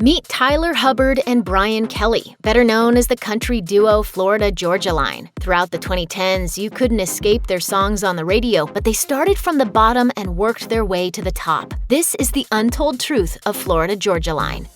Meet Tyler Hubbard and Brian Kelly, better known as the country duo Florida Georgia Line. Throughout the 2010s, you couldn't escape their songs on the radio, but they started from the bottom and worked their way to the top. This is the untold truth of Florida Georgia Line.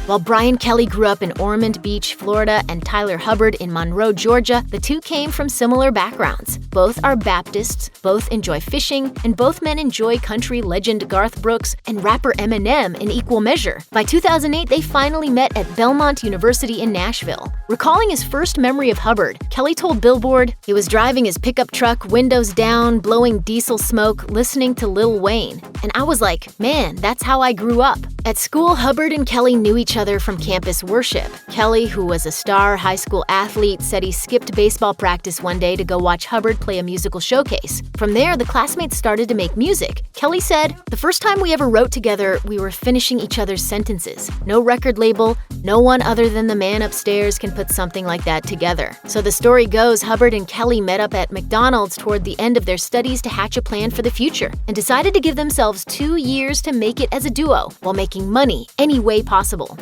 While Brian Kelly grew up in Ormond Beach, Florida, and Tyler Hubbard in Monroe, Georgia, the two came from similar backgrounds. Both are Baptists, both enjoy fishing, and both men enjoy country legend Garth Brooks and rapper Eminem in equal measure. By 2008, they finally met at Belmont University in Nashville. Recalling his first memory of Hubbard, Kelly told Billboard he was driving his pickup truck, windows down, blowing diesel smoke, listening to Lil Wayne. And I was like, man, that's how I grew up. At school, Hubbard and Kelly knew each other from campus worship. Kelly, who was a star high school athlete, said he skipped baseball practice one day to go watch Hubbard play a musical showcase. From there, the classmates started to make music. Kelly said, "The first time we ever wrote together, we were finishing each other's sentences. No record label, no one other than the man upstairs can put something like that together." So the story goes, Hubbard and Kelly met up at McDonald's toward the end of their studies to hatch a plan for the future and decided to give themselves 2 years to make it as a duo while making money any way possible.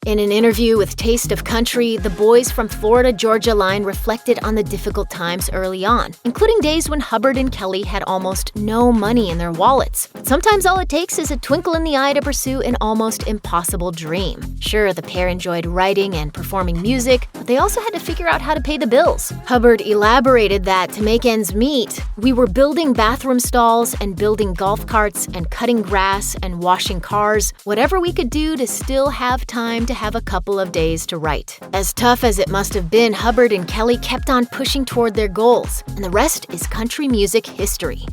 In an interview with Taste of Country, the boys from Florida Georgia Line reflected on the difficult times early on, including days when Hubbard and Kelly had almost no money in their wallets. Sometimes all it takes is a twinkle in the eye to pursue an almost impossible dream. Sure, the pair enjoyed writing and performing music, but they also had to figure out how to pay the bills. Hubbard elaborated that to make ends meet, we were building bathroom stalls and building golf carts and cutting grass and washing cars, whatever we could do to still have time to have a couple of days to write. As tough as it must have been, Hubbard and Kelly kept on pushing toward their goals, and the rest is country music history.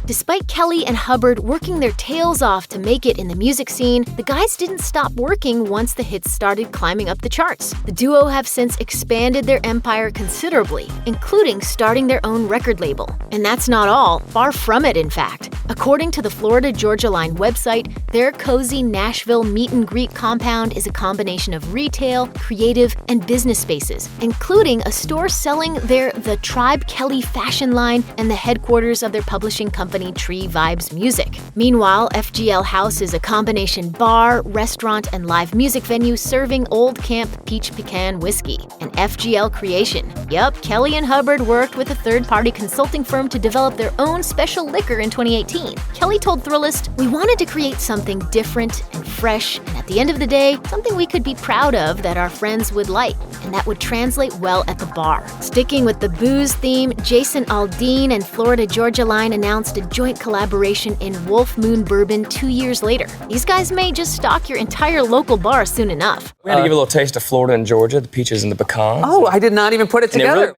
Despite Kelly and Hubbard working their tails off to make it in the music scene, the guys didn't stop working once the hits started climbing up the charts. The duo have since expanded their empire considerably, including starting their own record label. And that's not all, far from it in fact. According to the Florida Georgia Line website, their cozy Nashville meet and greet compound is a combination of retail, creative, and business spaces, including a store selling their The Tribe Kelly fashion line and the headquarters of their publishing company Tree Vibes Music. Meanwhile, FGL House is a combination bar, restaurant, and live music venue serving Old Camp Peach Pecan whiskey, an FGL creation. Yup, Kelly and Hubbard worked with a third-party consulting firm to develop their own special liquor in 2018. Kelly told Thrillist, "We wanted to create something different and fresh, and at the end of the day, something we could be proud of that our friends would like, and that would translate well at the bar." Sticking with the booze theme, Jason Aldean and Florida Georgia Line announced a joint collaboration in Wolf Moon Bourbon 2 years later. These guys may just stock your entire local bar soon enough. We're gonna give a little taste of Florida and Georgia, the peaches and the pecans. Oh, I did not even put it together.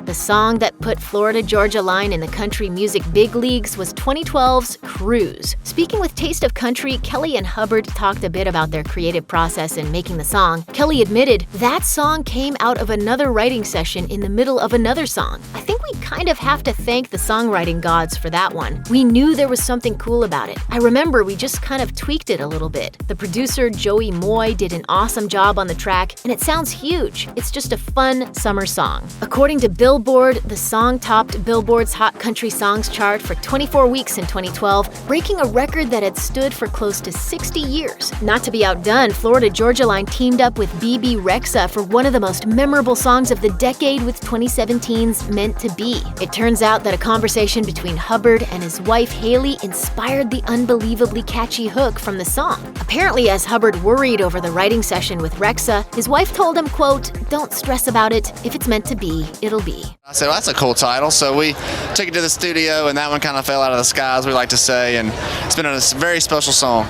The song that put Florida Georgia Line in the country music big leagues was 2012's Cruise. Speaking with Taste of Country, Kelly and Hubbard talked a bit about their creative process in making the song. Kelly admitted, "That song came out of another writing session in the middle of another song. I think we kind of have to thank the songwriting gods for that one. We knew there was something cool about it. I remember we just kind of tweaked it a little bit. The producer, Joey Moy, did an awesome job on the track, and it sounds huge. It's just a fun summer song." According to Billboard, the song topped Billboard's Hot Country Songs chart for 24 weeks in 2012, breaking a record that had stood for close to 60 years. Not to be outdone, Florida Georgia Line teamed up with BB Rexa for one of the most memorable songs of the decade with 2017's Meant to Be. It turns out that a conversation between Hubbard and his wife Haley inspired the unbelievably catchy hook from the song. Apparently, as Hubbard worried over the writing session with Rexa, his wife told him, quote, "Don't stress about it. If it's meant to be, it'll be." I said, well, that's a cool title. So we took it to the studio, and that one kind of fell out of the sky, as we like to say, and it's been a very special song.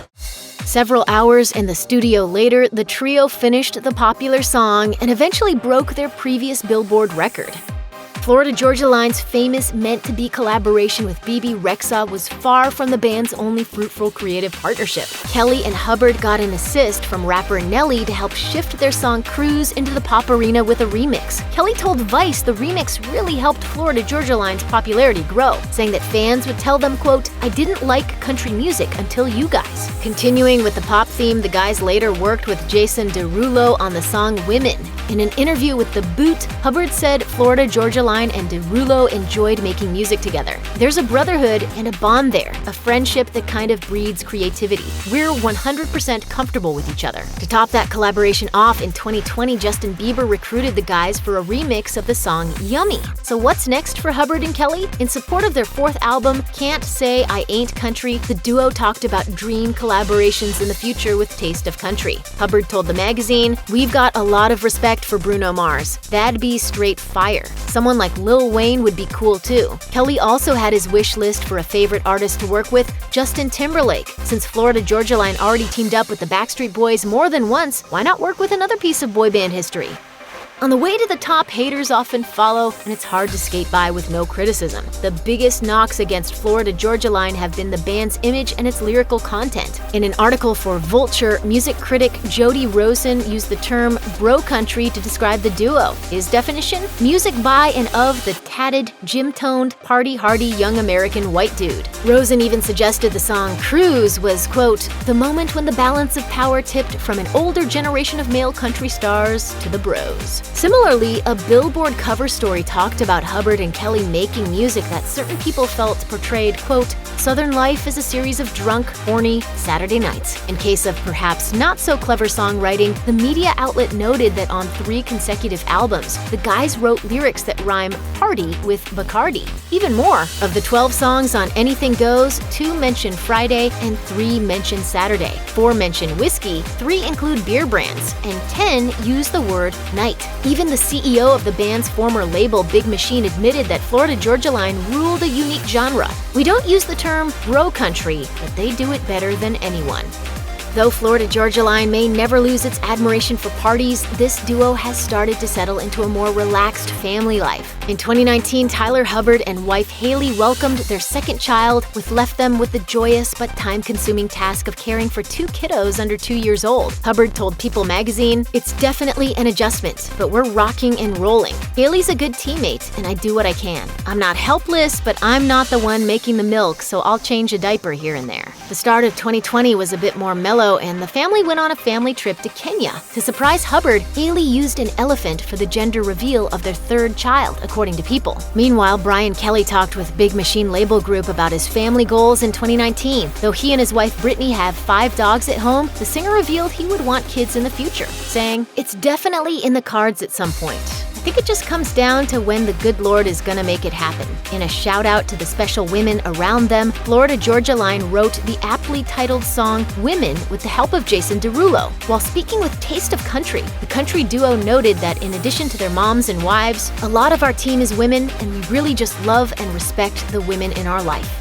Several hours in the studio later, the trio finished the popular song and eventually broke their previous Billboard record. Florida Georgia Line's famous Meant to Be collaboration with BB Rexa was far from the band's only fruitful creative partnership. Kelly and Hubbard got an assist from rapper Nelly to help shift their song Cruise into the pop arena with a remix. Kelly told Vice the remix really helped Florida Georgia Line's popularity grow, saying that fans would tell them, quote, "I didn't like country music until you guys." Continuing with the pop theme, the guys later worked with Jason Derulo on the song Women. In an interview with The Boot, Hubbard said Florida Georgia Line Line and Derulo enjoyed making music together. There's a brotherhood and a bond there, a friendship that kind of breeds creativity. We're 100% comfortable with each other. To top that collaboration off, in 2020, Justin Bieber recruited the guys for a remix of the song Yummy. So what's next for Hubbard and Kelly? In support of their fourth album, Can't Say I Ain't Country, the duo talked about dream collaborations in the future with Taste of Country. Hubbard told the magazine, "We've got a lot of respect for Bruno Mars. That'd be straight fire. Someone like Lil Wayne would be cool too." Kelly also had his wish list for a favorite artist to work with, Justin Timberlake. Since Florida Georgia Line already teamed up with the Backstreet Boys more than once, why not work with another piece of boy band history? On the way to the top, haters often follow, and it's hard to skate by with no criticism. The biggest knocks against Florida Georgia Line have been the band's image and its lyrical content. In an article for Vulture, music critic Jody Rosen used the term bro country to describe the duo. His definition? Music by and of the tatted, gym-toned, party-hardy young American white dude. Rosen even suggested the song Cruise was, quote, the moment when the balance of power tipped from an older generation of male country stars to the bros. Similarly, a Billboard cover story talked about Hubbard and Kelly making music that certain people felt portrayed, quote, Southern life as a series of drunk, horny Saturday nights. In case of perhaps not so clever songwriting, the media outlet noted that on 3 consecutive albums, the guys wrote lyrics that rhyme party with Bacardi. Even more, of the 12 songs on Anything Goes, 2 mention Friday and 3 mention Saturday. 4 mention whiskey, 3 include beer brands, and 10 use the word night. Even the CEO of the band's former label, Big Machine, admitted that Florida Georgia Line ruled a unique genre. We don't use the term bro country, but they do it better than anyone. Though Florida Georgia Line may never lose its admiration for parties, this duo has started to settle into a more relaxed family life. In 2019, Tyler Hubbard and wife Haley welcomed their second child, which left them with the joyous but time-consuming task of caring for 2 kiddos under 2 years old. Hubbard told People magazine, "It's definitely an adjustment, but we're rocking and rolling. Haley's a good teammate, and I do what I can. I'm not helpless, but I'm not the one making the milk, so I'll change a diaper here and there." The start of 2020 was a bit more mellow, and the family went on a family trip to Kenya. To surprise Hubbard, Haley used an elephant for the gender reveal of their 3rd child, according to People. Meanwhile, Brian Kelly talked with Big Machine Label Group about his family goals in 2019. Though he and his wife Brittany have 5 dogs at home, the singer revealed he would want kids in the future, saying, "It's definitely in the cards at some point. I think it just comes down to when the good Lord is gonna make it happen." In a shout out to the special women around them, Florida Georgia Line wrote the aptly titled song Women with the help of Jason Derulo. While speaking with Taste of Country, the country duo noted that in addition to their moms and wives, a lot of our team is women, and we really just love and respect the women in our life.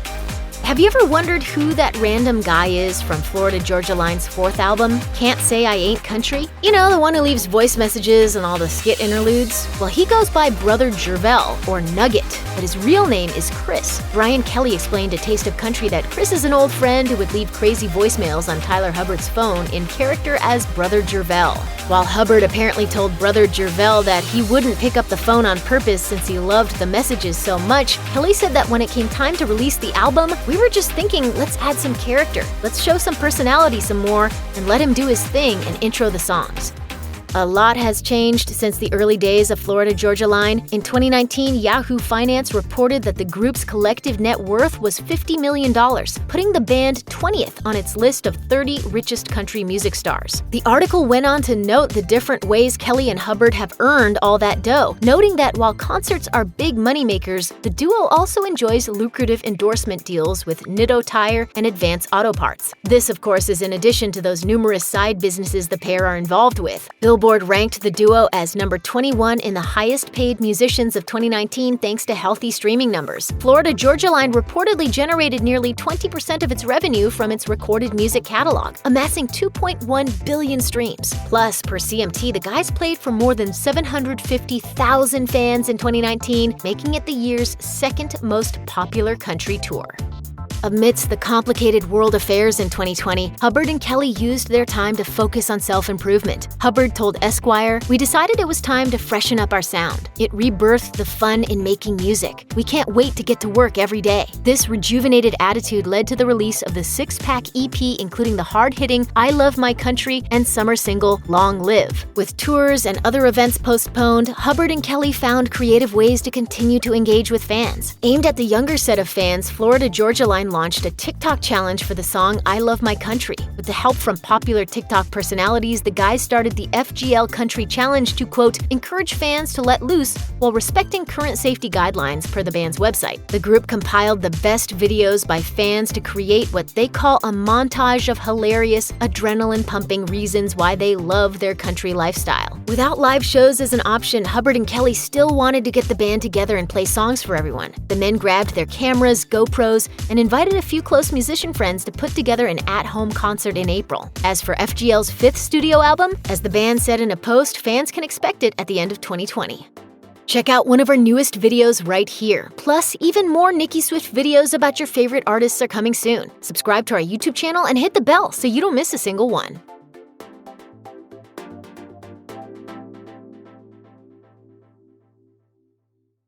Have you ever wondered who that random guy is from Florida Georgia Line's 4th album, Can't Say I Ain't Country? You know, the one who leaves voice messages and all the skit interludes? Well, he goes by Brother Jervell, or Nugget, but his real name is Chris. Brian Kelly explained to Taste of Country that Chris is an old friend who would leave crazy voicemails on Tyler Hubbard's phone in character as Brother Jervell. While Hubbard apparently told Brother Jervell that he wouldn't pick up the phone on purpose since he loved the messages so much, Kelly said that when it came time to release the album, "We were just thinking, let's add some character, let's show some personality some more, and let him do his thing and intro the songs." A lot has changed since the early days of Florida Georgia Line. In 2019, Yahoo Finance reported that the group's collective net worth was $50 million, putting the band 20th on its list of 30 richest country music stars. The article went on to note the different ways Kelly and Hubbard have earned all that dough, noting that while concerts are big moneymakers, the duo also enjoys lucrative endorsement deals with Nitto Tire and Advance Auto Parts. This, of course, is in addition to those numerous side businesses the pair are involved with. Billboard ranked the duo as number 21 in the highest-paid musicians of 2019 thanks to healthy streaming numbers. Florida Georgia Line reportedly generated nearly 20% of its revenue from its recorded music catalog, amassing 2.1 billion streams. Plus, per CMT, the guys played for more than 750,000 fans in 2019, making it the year's 2nd most popular country tour. Amidst the complicated world affairs in 2020, Hubbard and Kelly used their time to focus on self-improvement. Hubbard told Esquire, "We decided it was time to freshen up our sound. It rebirthed the fun in making music. We can't wait to get to work every day." This rejuvenated attitude led to the release of the six-pack EP, including the hard-hitting I Love My Country and summer single Long Live. With tours and other events postponed, Hubbard and Kelly found creative ways to continue to engage with fans. Aimed at the younger set of fans, Florida Georgia Line launched a TikTok challenge for the song I Love My Country. With the help from popular TikTok personalities, the guys started the FGL Country Challenge to, quote, encourage fans to let loose while respecting current safety guidelines per the band's website. The group compiled the best videos by fans to create what they call a montage of hilarious, adrenaline-pumping reasons why they love their country lifestyle. Without live shows as an option, Hubbard and Kelly still wanted to get the band together and play songs for everyone. The men grabbed their cameras, GoPros, and invited a few close musician friends to put together an at-home concert in April. As for FGL's fifth studio album, as the band said in a post, fans can expect it at the end of 2020. Check out one of our newest videos right here. Plus, even more Nicki Swift videos about your favorite artists are coming soon. Subscribe to our YouTube channel and hit the bell so you don't miss a single one.